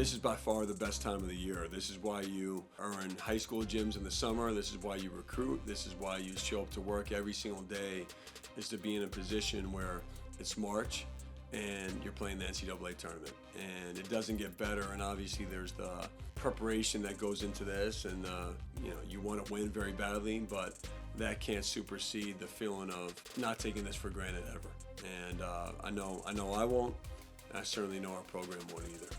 This is by far the best time of the year. This is why you are in high school gyms in the summer. This is why you recruit. This is why you show up to work every single day, is to be in a position where it's March and you're playing the NCAA tournament. And it doesn't get better, and obviously there's the preparation that goes into this, and you want to win very badly, but that can't supersede the feeling of not taking this for granted ever. And I know I won't, and I certainly know our program won't either.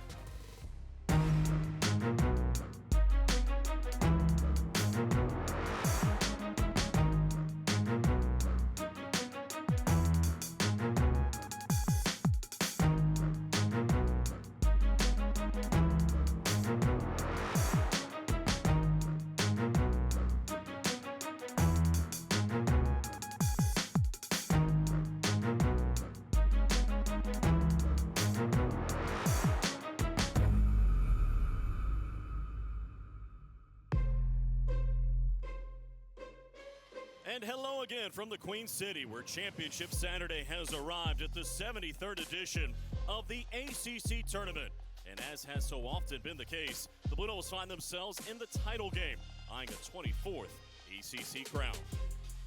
And hello again from the Queen City, where Championship Saturday has arrived at the 73rd edition of the ACC Tournament. And as has so often been the case, the Blue Devils find themselves in the title game, eyeing a 24th ACC crown.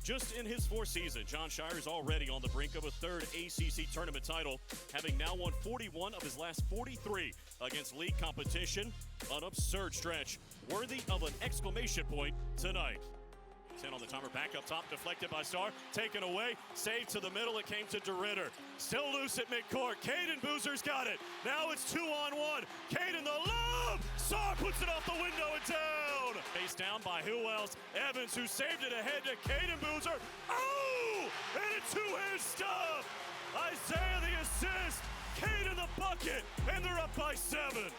Just in his fourth season, Jon Scheyer is already on the brink of a third ACC Tournament title, having now won 41 of his last 43 against league competition. An absurd stretch, worthy of an exclamation point tonight. 10 on the timer, back up top, deflected by Starr, taken away, saved to the middle, it came to DeRitter. Still loose at midcourt, Caden Boozer's got it. Now it's 2-on-1, Caden the lob! Starr puts it off the window and down! Face down by who else? Evans, who saved it ahead to Caden Boozer. Oh! And a two-hand stop! Isaiah the assist, Caden the bucket, and they're up by 7.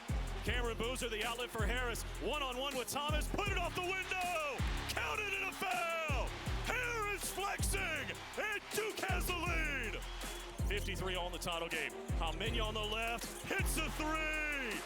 Cameron Boozer, the outlet for Harris, one-on-one with Thomas, put it off the window! Counted in a foul! Harris flexing, and Duke has the lead! 53 all in the title game. Palminya on the left, hits a three!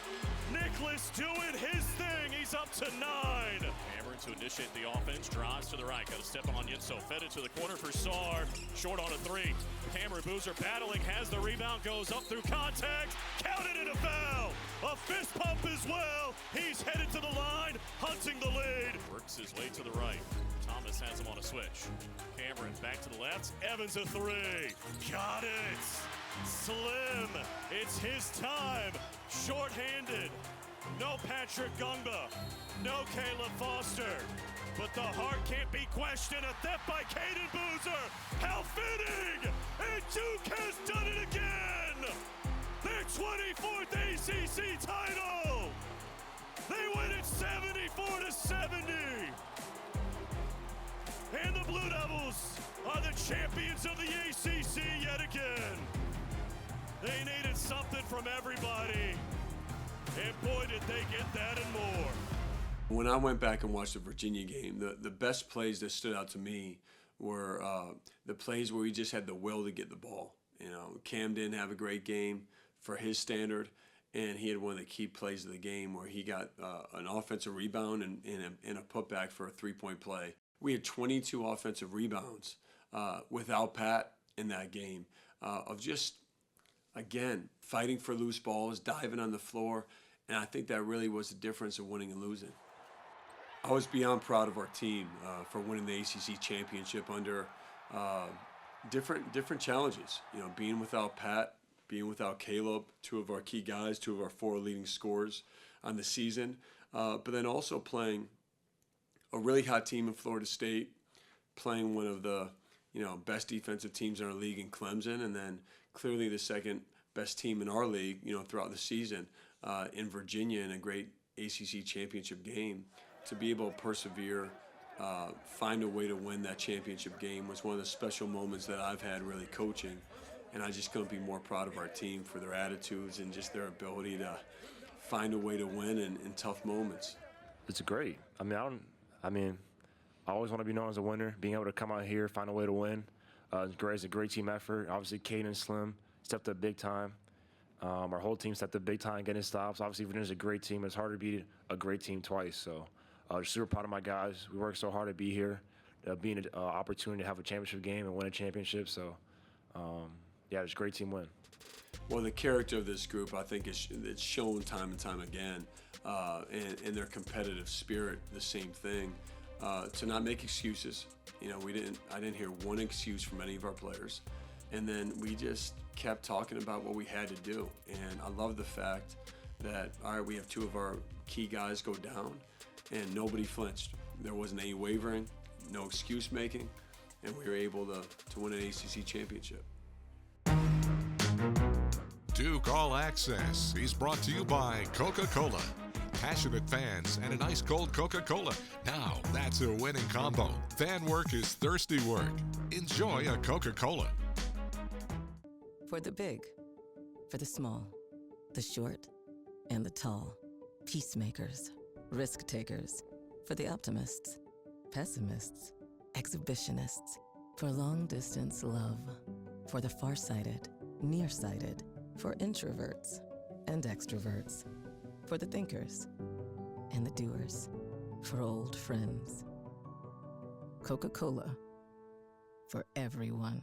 Nicholas doing his thing, he's up to 9. Cameron to initiate the offense, drives to the right, got a step on Yinso, fed it to the corner for Sarr, short on a 3. Cameron Boozer battling, has the rebound, goes up through contact, counted in a foul! A fist pump as well, he's headed to the line, hunting the lead. Works his way to the right, Thomas has him on a switch. Cameron back to the left, Evans a 3, got it! Slim, it's his time, short-handed. No Patrick Gungba, no Caleb Foster, but the heart can't be questioned. A theft by Caden Boozer, how fitting! And Duke has done it again! Their 24th ACC title! They win it 74-70! And the Blue Devils are the champions of the ACC yet again! They needed something from everybody, and boy did they get that and more. When I went back and watched the Virginia game, the best plays that stood out to me were the plays where he just had the will to get the ball. Cam didn't have a great game for his standard, and he had one of the key plays of the game where he got an offensive rebound and a putback for a three-point play. We had 22 offensive rebounds without Pat in that game of just, again, fighting for loose balls, diving on the floor, and I think that really was the difference of winning and losing. I was beyond proud of our team for winning the ACC championship under different challenges. Being without Pat, being without Caleb, 2 of our key guys, 2 of our 4 leading scorers on the season, but then also playing a really hot team in Florida State, playing one of the best defensive teams in our league in Clemson, and then clearly the second best team in our league, throughout the season in Virginia in a great ACC championship game. To be able to persevere, find a way to win that championship game was one of the special moments that I've had really coaching, and I just couldn't be more proud of our team for their attitudes and just their ability to find a way to win in tough moments. It's great. I always want to be known as a winner. Being able to come out here, find a way to win, it's a great team effort. Obviously, Caden and Slim stepped up big time. Our whole team stepped up big time, getting stops. Obviously, Virginia's a great team. It's hard to beat a great team twice. So, just super proud of my guys. We worked so hard to be here, being an opportunity to have a championship game and win a championship. So, it's a great team win. Well, the character of this group, I think, it's shown time and time again, and their competitive spirit, the same thing. To not make excuses. You know, I didn't hear one excuse from any of our players, and then we just kept talking about what we had to do. And I love the fact that, all right, we have two of our key guys go down, and nobody flinched. There wasn't any wavering, no excuse making, and we were able to win an ACC championship. Duke All Access is brought to you by Coca-Cola. Passionate fans and an ice-cold Coca-Cola. Now that's a winning combo. Fan work is thirsty work. Enjoy a Coca-Cola. For the big, for the small, the short, and the tall. Peacemakers, risk takers. For the optimists, pessimists, exhibitionists. For long-distance love. For the far-sighted, nearsighted. For introverts and extroverts. For the thinkers and the doers. For old friends. Coca-Cola. For everyone.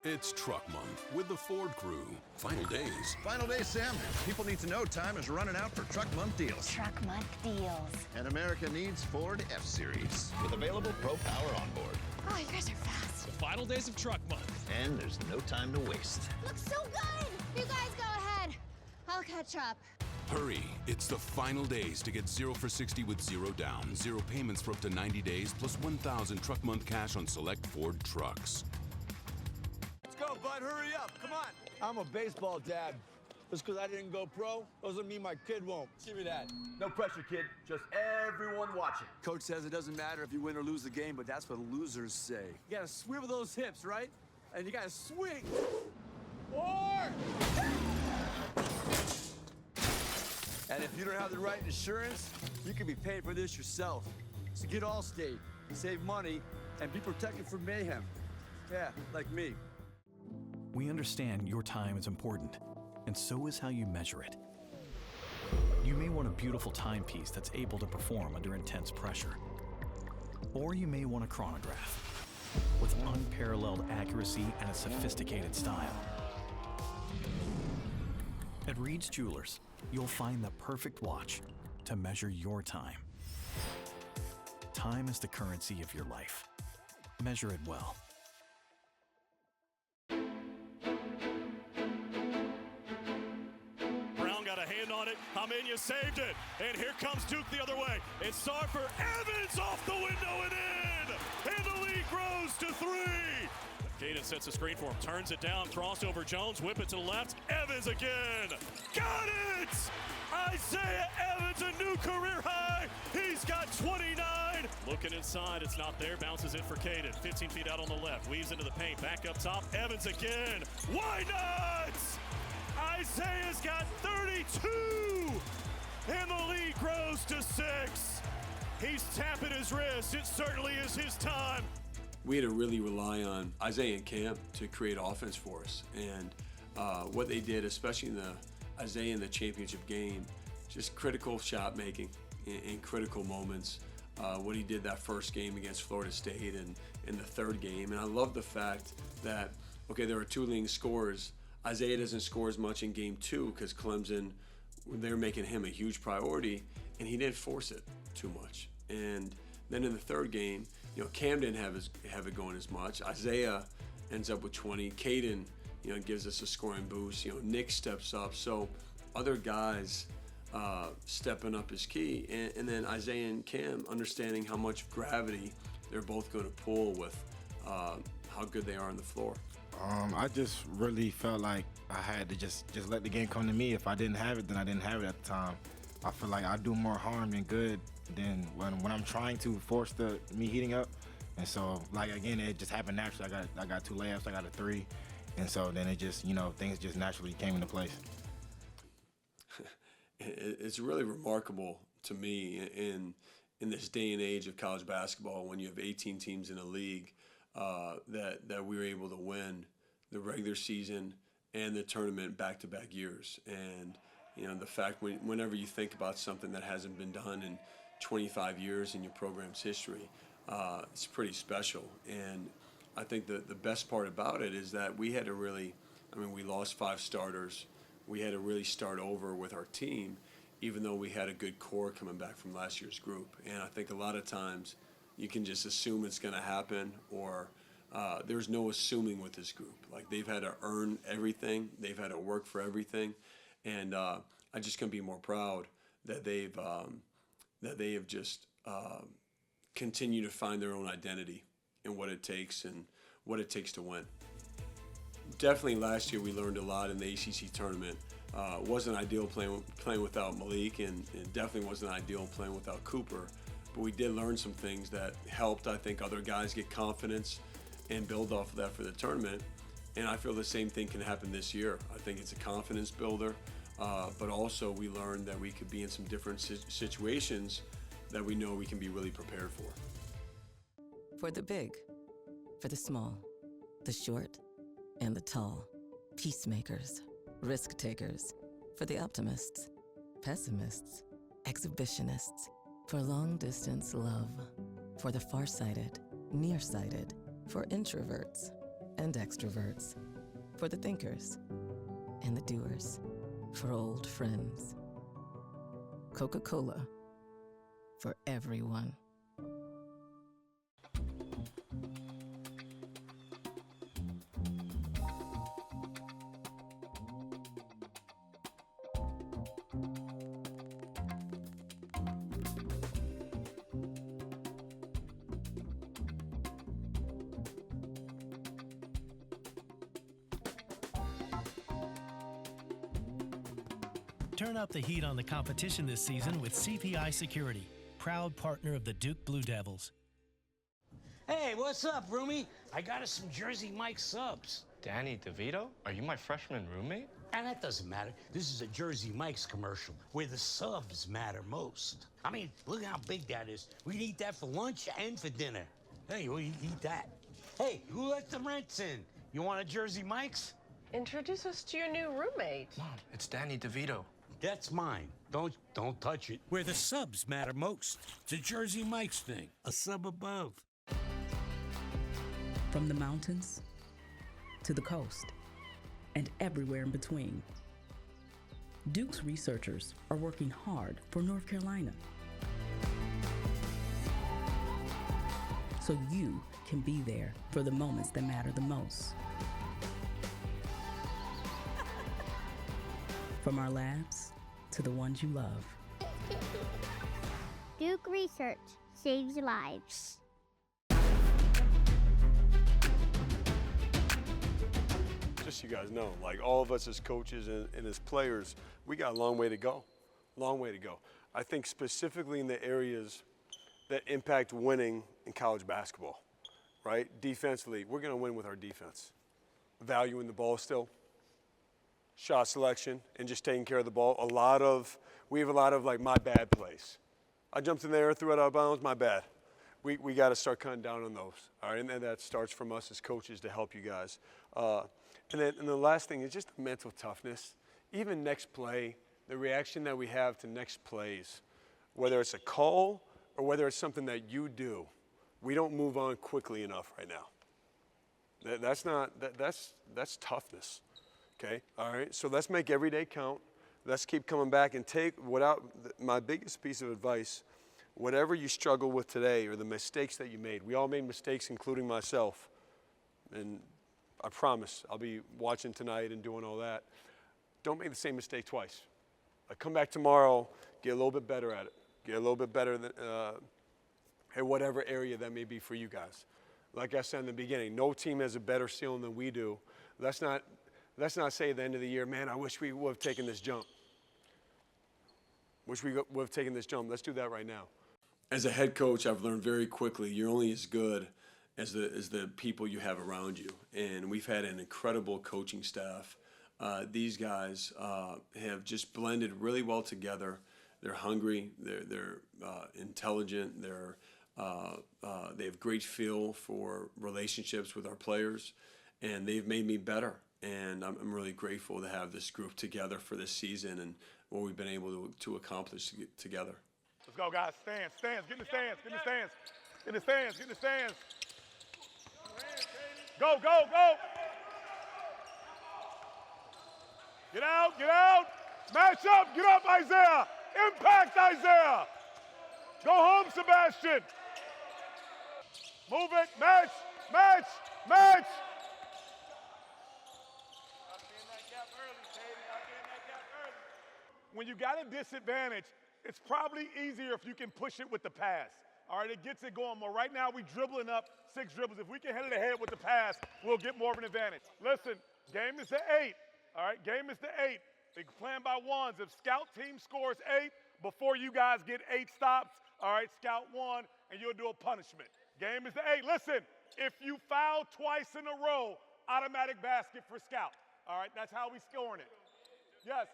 It's Truck Month with the Ford Crew. Final days. Final day, Sam. People need to know time is running out for Truck Month deals. Truck Month deals. And America needs Ford F-Series with available Pro Power on board. Oh, you guys are fast. The final days of Truck Month. And there's no time to waste. Looks so good. You guys go ahead. I'll catch up. Hurry, it's the final days to get 0 for 60 with 0 down, 0 payments for up to 90 days, plus 1,000 Truck Month cash on select Ford trucks. Let's go, bud. Hurry up. Come on. I'm a baseball dad. Just because I didn't go pro doesn't mean my kid won't. Give me that. No pressure, kid. Just everyone watching. Coach says it doesn't matter if you win or lose the game, but that's what losers say. You gotta swivel those hips, right? And you gotta swing. 4! And if you don't have the right insurance, you can be paying for this yourself. So get Allstate, save money, and be protected from mayhem. Yeah, like me. We understand your time is important, and so is how you measure it. You may want a beautiful timepiece that's able to perform under intense pressure. Or you may want a chronograph with unparalleled accuracy and a sophisticated style. At Reed's Jewelers, you'll find the perfect watch to measure your time. Time is the currency of your life. Measure it well. Brown got a hand on it. Hamenia saved it. And here comes Duke the other way. It's Sarfer. Evans off the window and in. And the lead grows to 3. Caden sets a screen for him. Turns it down. Crossover Jones. Whip it to the left. Evans again. Got it! Isaiah Evans, a new career high. He's got 29. Looking inside. It's not there. Bounces in for Caden. 15 feet out on the left. Weaves into the paint. Back up top. Evans again. Why not? Isaiah's got 32. And the lead grows to 6. He's tapping his wrist. It certainly is his time. We had to really rely on Isaiah and Cam to create offense for us. And what they did, especially Isaiah in the championship game, just critical shot making in critical moments. What he did that first game against Florida State and in the third game. And I love the fact that, okay, there are 2 leading scorers. Isaiah doesn't score as much in game 2 because Clemson, they're making him a huge priority, and he didn't force it too much. And then in the third game, you know, Cam didn't have it going as much. Isaiah ends up with 20. Caden, you know, gives us a scoring boost. You know, Nick steps up. So other guys stepping up is key. And then Isaiah and Cam understanding how much gravity they're both going to pull with how good they are on the floor. I just really felt like I had to just let the game come to me. If I didn't have it, then I didn't have it at the time. I feel like I do more harm than good than when I'm trying to force me heating up. And so, like, again, it just happened naturally. I got 2 layups, I got a 3. And so then it just, you know, things just naturally came into place. It's really remarkable to me in this day and age of college basketball, when you have 18 teams in a league, that we were able to win the regular season and the tournament back-to-back years. And, you know, the fact whenever you think about something that hasn't been done in 25 years in your program's history, it's pretty special. And I think the best part about it is that we had to really I mean, we lost 5 starters. We had to really start over with our team, even though we had a good core coming back from last year's group. And I think a lot of times you can just assume it's going to happen, or there's no assuming with this group. Like, they've had to earn everything. They've had to work for everything. And I just couldn't be more proud that they have just continued to find their own identity in what it takes and what it takes to win. Definitely last year we learned a lot in the ACC tournament. Wasn't ideal playing without Malik, and it definitely wasn't ideal playing without Cooper. But we did learn some things that helped, I think, other guys get confidence and build off of that for the tournament. And I feel the same thing can happen this year. I think it's a confidence builder, but also we learned that we could be in some different situations that we know we can be really prepared for. For the big, for the small, the short, and the tall. Peacemakers, risk takers. For the optimists, pessimists, exhibitionists. For long distance love. For the farsighted, nearsighted. For introverts and extroverts. For the thinkers and the doers. For old friends. Coca-Cola. For everyone. Turn up the heat on the competition this season with CPI Security, proud partner of the Duke Blue Devils. Hey, what's up, roomie? I got us some Jersey Mike subs. Danny DeVito? Are you my freshman roommate? And that doesn't matter. This is a Jersey Mike's commercial where the subs matter most. I mean, look how big that is. We'd eat that for lunch and for dinner. Hey, we eat that. Hey, who let the rents in? You want a Jersey Mike's? Introduce us to your new roommate. Mom, it's Danny DeVito. That's mine. Don't touch it. Where the subs matter most. It's a Jersey Mike's thing. A sub above. From the mountains to the coast and everywhere in between, Duke's researchers are working hard for North Carolina, so you can be there for the moments that matter the most. From our labs to the ones you love. Duke Research saves lives. Just so you guys know, like, all of us as coaches and as players, we got a long way to go. Long way to go. I think specifically in the areas that impact winning in college basketball, right? Defensively, we're going to win with our defense. Valuing the ball still. Shot selection and just taking care of the ball. We have a lot of like my bad plays. I jumped in there, threw it out of bounds, my bad. We got to start cutting down on those. All right, and that starts from us as coaches to help you guys. And the last thing is just the mental toughness. Even next play, the reaction that we have to next plays, whether it's a call or whether it's something that you do, we don't move on quickly enough right now. That's toughness. Okay, all right, so let's make every day count. Let's keep coming back and my biggest piece of advice, whatever you struggle with today or the mistakes that you made, we all made mistakes, including myself. And I promise I'll be watching tonight and doing all that. Don't make the same mistake twice. Come back tomorrow, get a little bit better at it. Get a little bit better at whatever area that may be for you guys. Like I said in the beginning, no team has a better ceiling than we do. Let's not say at the end of the year, man, I wish we would have taken this jump. Wish we would have taken this jump. Let's do that right now. As a head coach, I've learned very quickly, you're only as good as the people you have around you. And we've had an incredible coaching staff. These guys have just blended really well together. They're hungry. They're intelligent. They have great feel for relationships with our players, and they've made me better. And I'm really grateful to have this group together for this season and what we've been able to accomplish together. Let's go, guys. Stands. Get in the stands. Get in the stands. Get in the stands. Get in the stands. Go. Get out, get out. Match up, get up, Isaiah. Impact, Isaiah. Go home, Sebastian. Move it, match, match, match. When you got a disadvantage, it's probably easier if you can push it with the pass. All right, it gets it going more. Right now, we dribbling up 6 dribbles. If we can hit it ahead with the pass, we'll get more of an advantage. Listen, game is to 8. All right, game is to 8. They're playing by ones. If scout team scores 8 before you guys get 8 stops, all right, scout 1, and you'll do a punishment. Game is to 8. Listen, if you foul twice in a row, automatic basket for scout. All right, that's how we scoring it. Yes.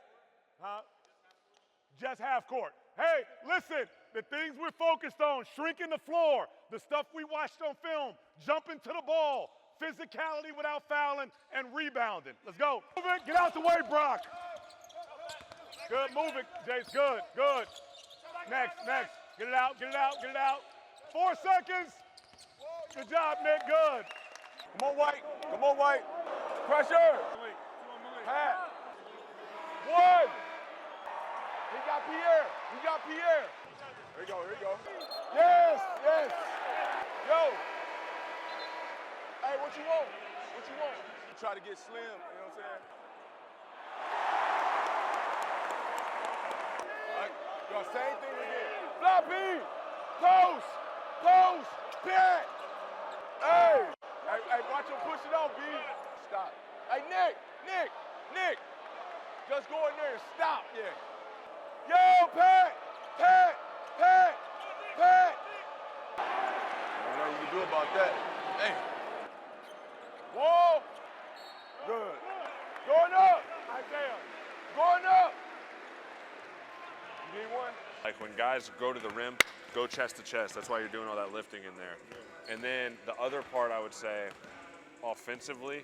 Just half court. Hey, listen, the things we're focused on, shrinking the floor, the stuff we watched on film, jumping to the ball, physicality without fouling, and rebounding. Let's go. Move it, get out the way, Brock. Good, move it, Jace, good, good. Next, next, get it out, get it out, get it out. 4 seconds. Good job, Nick, good. Come on, White, come on, White. Pressure. Pat. 1. He got Pierre. He got Pierre. Here you go. Here you go. Yes. Yes. Yo. Hey, what you want? What you want? You try to get slim. You know what I'm saying? All right. Yo, same thing again. Floppy. Post. Post. Pit. Hey. Hey, watch him push it off, B. Stop. Hey, Nick. Nick. Nick. Just go in there and stop. Yeah. Yo, Pat! Pat! Pat! Pat! I don't know what you can do about that. Damn. Whoa! Good. Going up! Isaiah. Going up! You need one? Like when guys go to the rim, go chest to chest. That's why you're doing all that lifting in there. And then the other part, I would say, offensively,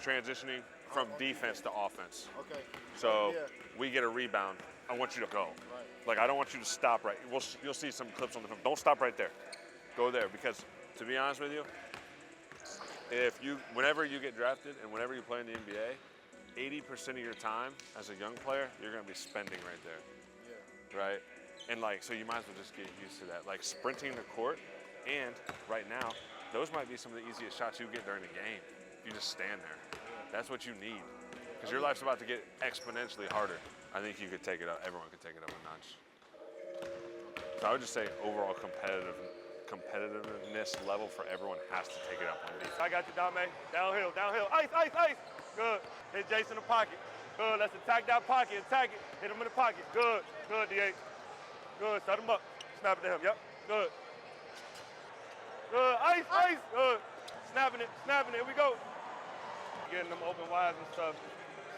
transitioning from defense to offense. Okay. So we get a rebound. I want you to go. Right. Like, I don't want you to stop right. You'll see some clips on the film. Don't stop right there. Go there, because to be honest with you, whenever you get drafted and whenever you play in the NBA, 80% of your time as a young player, you're going to be spending right there. Yeah. Right? And like, so you might as well just get used to that. Like sprinting the court, and right now, those might be some of the easiest shots you get during the game. If you just stand there. That's what you need. Because your life's about to get exponentially harder. I think you could take it up. Everyone could take it up a notch. So I would just say overall competitiveness level for everyone has to take it up on defense. I got you, Dame. Downhill, downhill. Ice, ice, ice. Good. Hit Jason in the pocket. Good. Let's attack that pocket. Attack it. Hit him in the pocket. Good. Good, D8. Good. Set him up. Snap it to him. Yep. Good. Good. Ice, ice. Good. Snapping it. Snapping it. Here we go. Getting them open wides and stuff.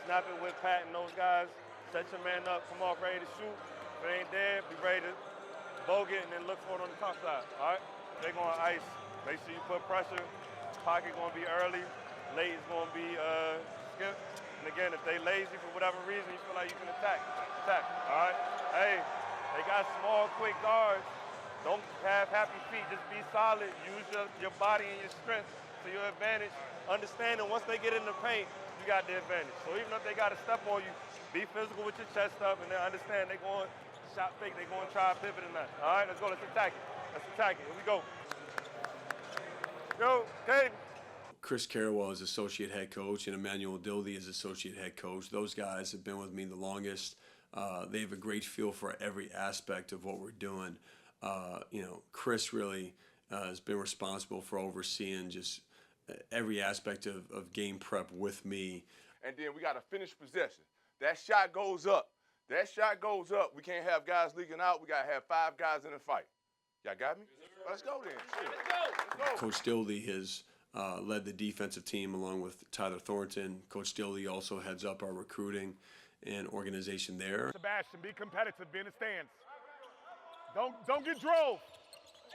Snap it with Pat and those guys. Set your man up, come off ready to shoot. If it ain't there, be ready to bog it and then look for it on the top side, all right? They're going to ice. Make sure you put pressure. Pocket going to be early. Late is going to be skip. And again, if they lazy for whatever reason, you feel like you can attack, all right? Hey, they got small, quick guards. Don't have happy feet. Just be solid. Use your body and your strength to your advantage. Understanding once they get in the paint, you got the advantage. So even if they got to step on you, be physical with your chest up, and then understand they're going shot fake, they're going to try a pivot and that. All right, let's go, let's attack it. Let's attack it, here we go. Yo, okay. Chris Carrawell is associate head coach, and Emmanuel Dildy is associate head coach. Those guys have been with me the longest. They have a great feel for every aspect of what we're doing. Chris really has been responsible for overseeing just every aspect of game prep with me. And then we got a finished possession. That shot goes up. That shot goes up. We can't have guys leaking out. We got to have 5 guys in a fight. Y'all got me? Let's go then. Let's go. Coach Dildy has led the defensive team along with Tyler Thornton. Coach Dildy also heads up our recruiting and organization there. Sebastian, be competitive. Be in the stands. Don't get drove.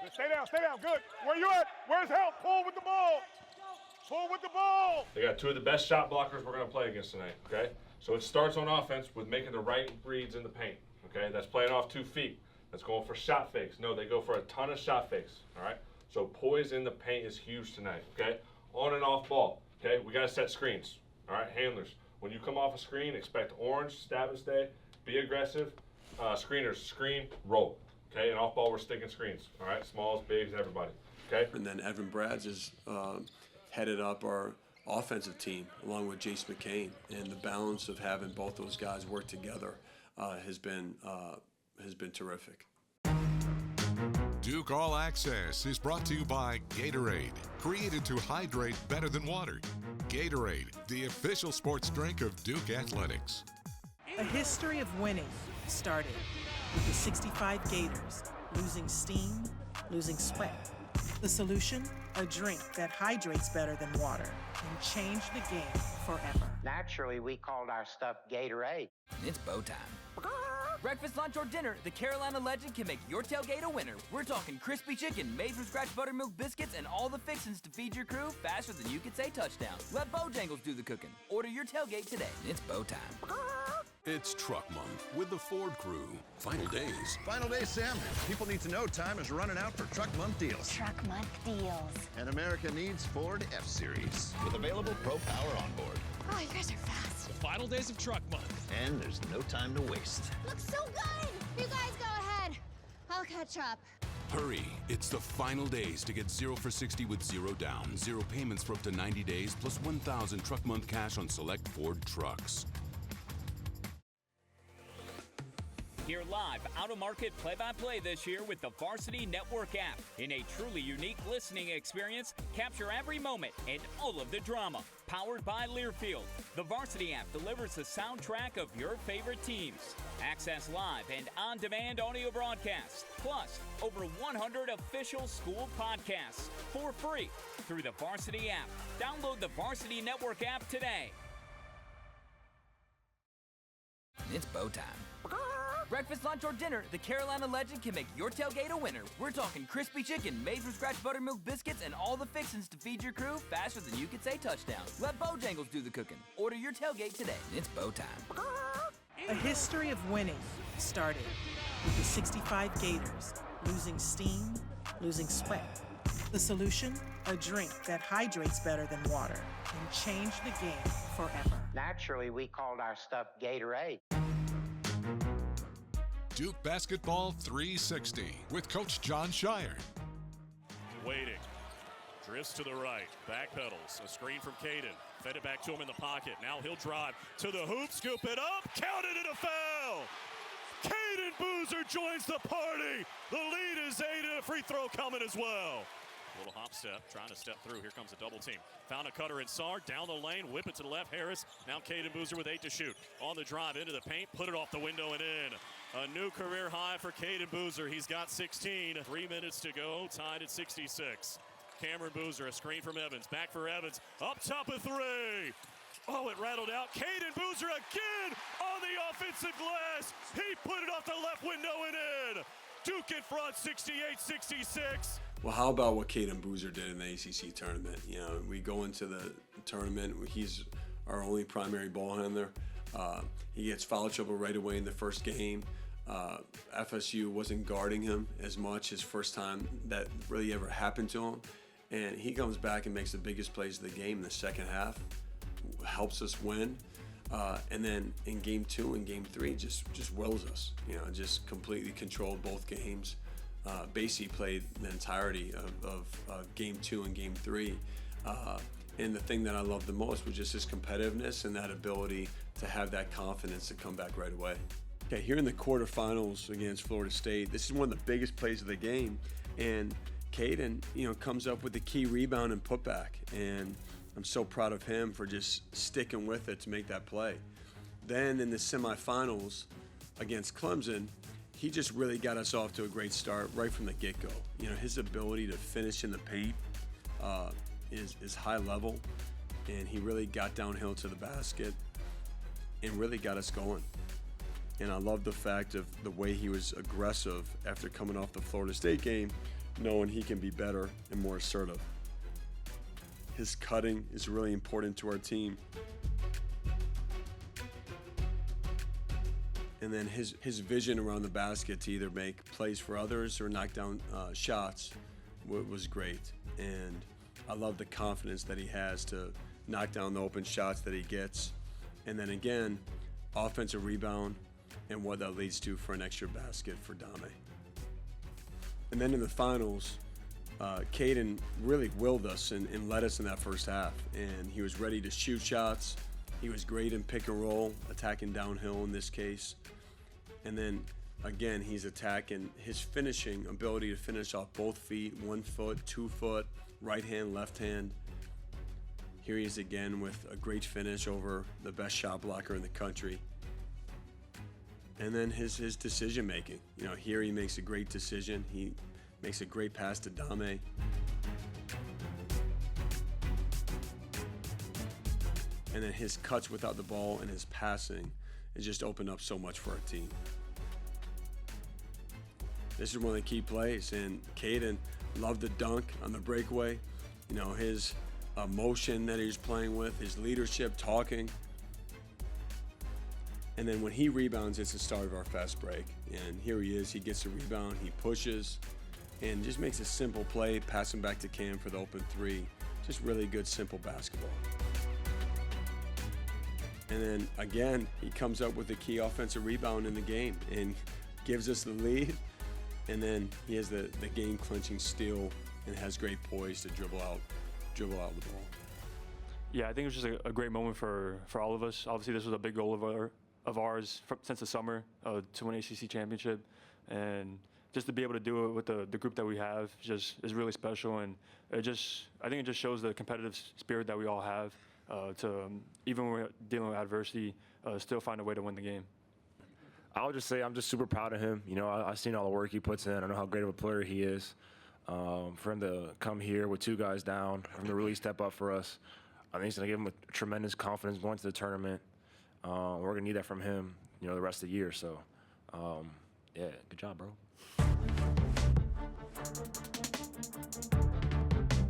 Just stay down. Good. Where you at? Where's help? Pull with the ball. Pull with the ball. They got 2 of the best shot blockers we're going to play against tonight, okay? So it starts on offense with making the right reads in the paint, okay? That's playing off 2 feet. That's going for shot fakes. No, they go for a ton of shot fakes, all right? So poise in the paint is huge tonight, okay? On and off ball, okay? We got to set screens, all right? Handlers. When you come off a screen, expect orange, stab and stay, be aggressive. Screeners, screen, roll. Okay, and off ball, we're sticking screens. All right, smalls, bigs, everybody. Okay. And then Evan Brads has headed up our offensive team along with Jace McCain, and the balance of having both those guys work together has been terrific. Duke All Access is brought to you by Gatorade, created to hydrate better than water. Gatorade, the official sports drink of Duke Athletics. A history of winning started with the 65 Gators, losing steam, losing sweat. The solution? A drink that hydrates better than water and changed the game forever. Naturally, we called our stuff Gatorade. It's bow time. Breakfast, lunch, or dinner, the Carolina Legend can make your tailgate a winner. We're talking crispy chicken, made from scratch buttermilk biscuits, and all the fixins to feed your crew faster than you could say touchdown. Let Bojangles do the cooking. Order your tailgate today. It's bow time. It's Truck Month with the Ford crew. Final days. Final day, Sam. People need to know time is running out for Truck Month deals. Truck month deals. And America needs Ford F-Series with available Pro Power on board. Oh, you guys are fast. The final days of Truck Month. And there's no time to waste. Looks so good. You guys go ahead. I'll catch up. Hurry, it's the final days to get 0 for 60 with 0 down, 0 payments for up to 90 days, plus 1,000 Truck Month cash on select Ford trucks. Hear live, out-of-market play-by-play this year with the Varsity Network app. In a truly unique listening experience, capture every moment and all of the drama. Powered by Learfield, the Varsity app delivers the soundtrack of your favorite teams. Access live and on-demand audio broadcasts, plus over 100 official school podcasts for free through the Varsity app. Download the Varsity Network app today. It's bow time. Breakfast, lunch, or dinner, the Carolina Legend can make your tailgate a winner. We're talking crispy chicken, made from scratch buttermilk biscuits, and all the fixins to feed your crew faster than you could say touchdown. Let Bojangles do the cooking. Order your tailgate today. It's bow time. A history of winning started with the 65 Gators, losing steam, losing sweat. The solution? A drink that hydrates better than water and changed the game forever. Naturally, we called our stuff Gatorade. Duke Basketball 360 with Coach John Scheyer. Waiting. Drifts to the right. Back pedals. A screen from Caden. Fed it back to him in the pocket. Now he'll drive to the hoop. Scoop it up. Counted and a foul. Caden Boozer joins the party. The lead is 8 and a free throw coming as well. A little hop step, trying to step through. Here comes a double team. Found a cutter in Sar, down the lane, whip it to the left. Harris, now Caden Boozer with 8 to shoot. On the drive, into the paint, put it off the window and in. A new career high for Caden Boozer. He's got 16. 3 minutes to go, tied at 66. Cameron Boozer, a screen from Evans. Back for Evans, up top of 3. Oh, it rattled out. Caden Boozer again on the offensive glass. He put it off the left window and in. Duke in front, 68-66. Well, how about what Caden Boozer did in the ACC tournament? You know, we go into the tournament. He's our only primary ball handler. He gets foul trouble right away in the first game. FSU wasn't guarding him as much his first time that really ever happened to him. And he comes back and makes the biggest plays of the game in the second half, helps us win. And then in game 2 and game 3, just wills us. You know, just completely controlled both games. Basically played the entirety of game 2 and game 3. And the thing that I loved the most was just his competitiveness and that ability to have that confidence to come back right away. Okay, here in the quarterfinals against Florida State, this is one of the biggest plays of the game. And Caden, you know, comes up with the key rebound and putback. And I'm so proud of him for just sticking with it to make that play. Then in the semifinals against Clemson, he just really got us off to a great start right from the get-go. You know, his ability to finish in the paint is high level, and he really got downhill to the basket and really got us going. And I love the fact of the way he was aggressive after coming off the Florida State game, knowing he can be better and more assertive. His cutting is really important to our team. And then his vision around the basket to either make plays for others or knock down shots was great. And I love the confidence that he has to knock down the open shots that he gets And then again, offensive rebound and what that leads to for an extra basket for Dame. And then in the finals, Caden really willed us and led us in that first half. And he was ready to shoot shots. He was great in pick and roll, attacking downhill in this case. And then again, he's attacking his finishing ability to finish off both feet, 1 foot, 2 foot, right hand, left hand. Here he is again with a great finish over the best shot blocker in the country. And then his decision making. You know, here he makes a great decision. He makes a great pass to Dame. And then his cuts without the ball and his passing has just opened up so much for our team. This is one of the key plays, and Caden loved the dunk on the breakaway. You know, his emotion that he was playing with, his leadership, talking. And then when he rebounds, it's the start of our fast break. And here he is, he gets the rebound, he pushes, and just makes a simple play, passing back to Cam for the open three. Just really good, simple basketball. And then again, he comes up with a key offensive rebound in the game and gives us the lead. And then he has the game-clinching steal and has great poise to dribble out the ball. Yeah, I think it was just a great moment for all of us. Obviously, this was a big goal of ours since the summer to win ACC Championship. And just to be able to do it with the group that we have is really special. And I think it just shows the competitive spirit that we all have to, even when we're dealing with adversity, still find a way to win the game. I would just say I'm just super proud of him. You know, I've seen all the work he puts in. I know how great of a player he is. For him to come here with 2 guys down, for him to really step up for us, I think he's going to give him a tremendous confidence going to the tournament. We're going to need that from him, you know, the rest of the year. So, yeah, good job, bro.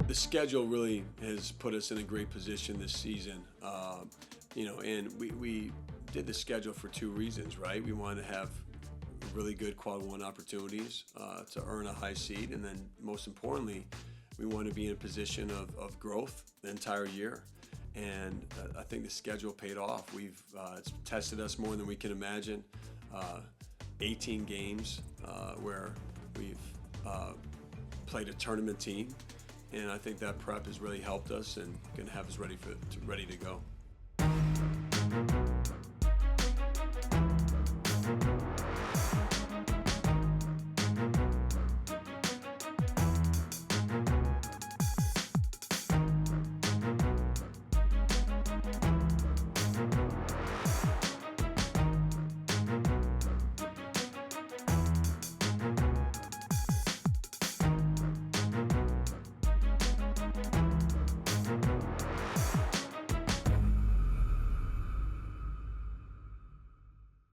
The schedule really has put us in a great position this season. You know, and we did the schedule for 2 reasons, right? We wanted to have really good quad 1 opportunities to earn a high seed, and then most importantly, we want to be in a position of growth the entire year. And I think the schedule paid off. It's tested us more than we can imagine. 18 games where we've played a tournament team, and I think that prep has really helped us and going to have us ready to go.